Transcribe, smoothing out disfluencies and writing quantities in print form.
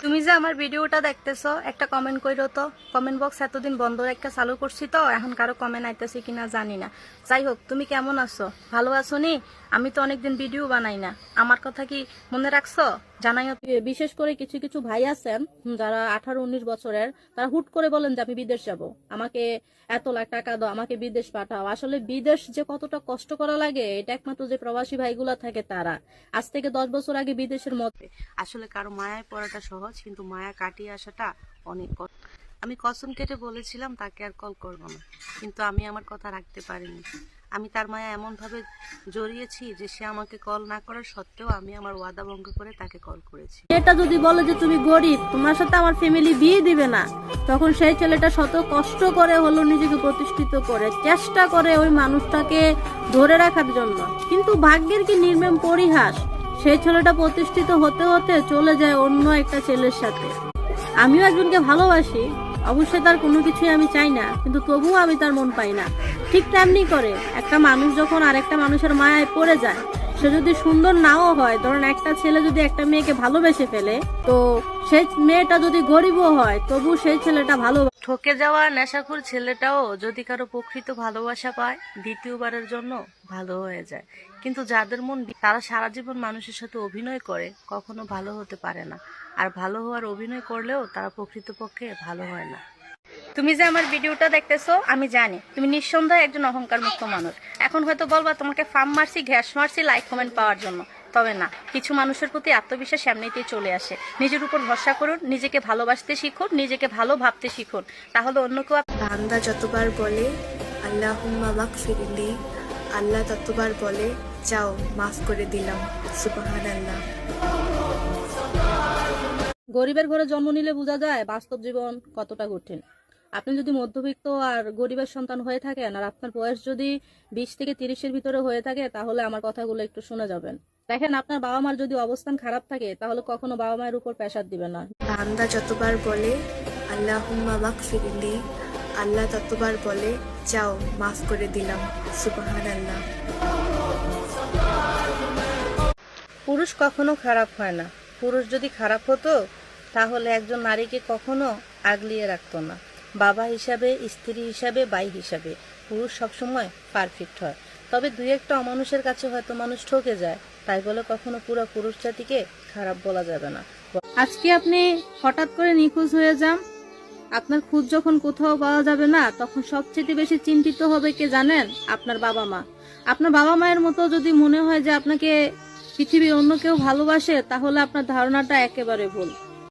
তুমি যে আমার ভিডিওটা দেখতেছো একটা কমেন্ট কইরো তো। কমেন্ট বক্স এতদিন বন্ধ একটা চালু করছি তো এখন কারো কমেন্ট আইতেছে কিনা জানি না। যাই হোক, তুমি কেমন আছো? ভালো আছো নি? আমি তো অনেকদিন ভিডিও বানাই না, আমার কথা কি মনে রাখছো? জানাইও। বিশেষ করে কিছু কিছু ভাই আছেন যারা 18-19 বছরের, তারা হুট করে বলেন যে আমি বিদেশ যাব, আমাকে এত লাখ টাকা দাও, আমাকে বিদেশ পাঠাও। আসলে বিদেশ যে কতটা কষ্ট করা লাগে এটা একমাত্র যে প্রবাসী ভাইগুলা থাকে তারা। আজ থেকে 10 বছর আগে বিদেশের মধ্যে আসলে কারো মায়ায় পড়াটা সহজ, কিন্তু মায়া কাটিয়ে আসাটা অনেক কষ্ট। আমি কসম কেটে বলেছিলাম তাকে আর কল করবো না, কিন্তু আমি আমার কথা রাখতে পারিনি। আমি তার মায়া এমন ভাবে জড়িয়েছি যে সে আমাকে কল না করার সত্ত্বেও আমি আমার ওয়াদা ভঙ্গ করে তাকে কল করেছি। এটা যদি বলে যে তুমি গরিব, তোমার সাথে আমার ফ্যামিলি বিয়ে দিবে না, তখন সেই ছেলেটা শত কষ্ট করে হলো নিজেকে প্রতিষ্ঠিত করে চেষ্টা করে ওই মানুষটাকে ধরে রাখার জন্য। কিন্তু ভাগ্যের কি নির্মম পরিহাস, সেই ছেলেটা প্রতিষ্ঠিত হতে হতে চলে যায় অন্য একটা ছেলের সাথে। আমিও একজনকে ভালোবাসি, অবশ্যই তার কোনো কিছুই আমি চাই না, কিন্তু তবুও আমি তার মন পাই না। ঠিক তেমনি করে একটা মানুষ যখন আরেকটা মানুষের মায়ায় পড়ে যায়, সে যদি সুন্দর নাও হয়, ধরেন একটা ছেলে যদি একটা মেয়েকে ভালোবেসে ফেলে, তো সেই মেয়েটা যদি গরিবও হয় তবু সেই ছেলেটা ভালো। ঠকে যাওয়া নেশাখোর ছেলেটাও যদি কারো প্রকৃত ভালোবাসা পায়, দ্বিতীয়বারের জন্য ভালো হয়ে যায়। কিন্তু যাদের মন তারা সারা জীবন মানুষের সাথে অভিনয় করে কখনো ভালো হতে পারে না, আর ভালো হওয়ার অভিনয় করলেও তারা প্রকৃতপক্ষে ভালো হয় না। তুমি যে আমার ভিডিওটা দেখতেছো আমি জানি তুমি নিঃসন্দেহে একজন অহংকার মুক্ত মানুষ। এখন হয়তো বলবা তোমাকে ফার্ম মারছি, ঘ্যাস মারছি লাইক কমেন্ট পাওয়ার জন্য, তবে না, কিছু মানুষের প্রতি আত্মবিশ্বাস এমনিতেই চলে আসে। নিজের উপর ভরসা করুন, নিজেকে ভালোবাসতে শিখুন, নিজেকে ভালো ভাবতে শিখুন, তাহলে অন্য কেউ। বান্দা যতবার বলে আল্লাহুম্মা মাগফিরলি, আল্লাহ ততবার বলে যাও মাফ করে দিলাম। সুবহানাল্লাহ। গরিবের ঘরে জন্ম নিলে বোঝা যায় বাস্তব জীবন কতটা কঠিন। আপনি যদি মধ্যবিত্ত আর গরিবের সন্তান হয়ে থাকেন, আর আপনার বয়স যদি 20 থেকে 30-এর ভিতরে হয়ে থাকে, তাহলে আমার কথাগুলো একটু শুনে যাবেন। দেখেন, আপনার বাবা মার যদি অবস্থান খারাপ থাকে তাহলে কখনো বাবা মায়ের উপর প্রেসার দিবেন না। বান্দা যতবার বলে আল্লাহুম্মা মাগফিরলি, আল্লাহ ততবার বলে যাও মাফ করে দিলাম। সুবহানাল্লাহ। পুরুষ কখনো খারাপ হয় না। পুরুষ যদি খারাপ হতো তাহলে একজন নারীকে কখনো আগলিয়ে রাখতো না। বাবা হিসাবে, স্ত্রী হিসাবে, ভাই হিসাবে পুরুষ সবসময় পারফেক্ট হয়। তবে দুই একটা অমানুষের কাছে হয়তো মানুষ ঠকে যায়, তাই বলে কখনো পুরো পুরুষ জাতিকে খারাপ বলা যাবে না। আজকে আপনি হঠাৎ করে নিখোঁজ হয়ে যান, আপনার খোঁজ যখন কোথাও পাওয়া যাবে না, তখন সবচেয়ে বেশি চিন্তিত হবে কে জানেন? আপনার বাবা মা। আপনার বাবা মায়ের মতো যদি মনে হয় যে আপনাকে পৃথিবীর অন্য কেউ ভালোবাসে, তাহলে আপনার ধারণাটা একেবারে ভুল।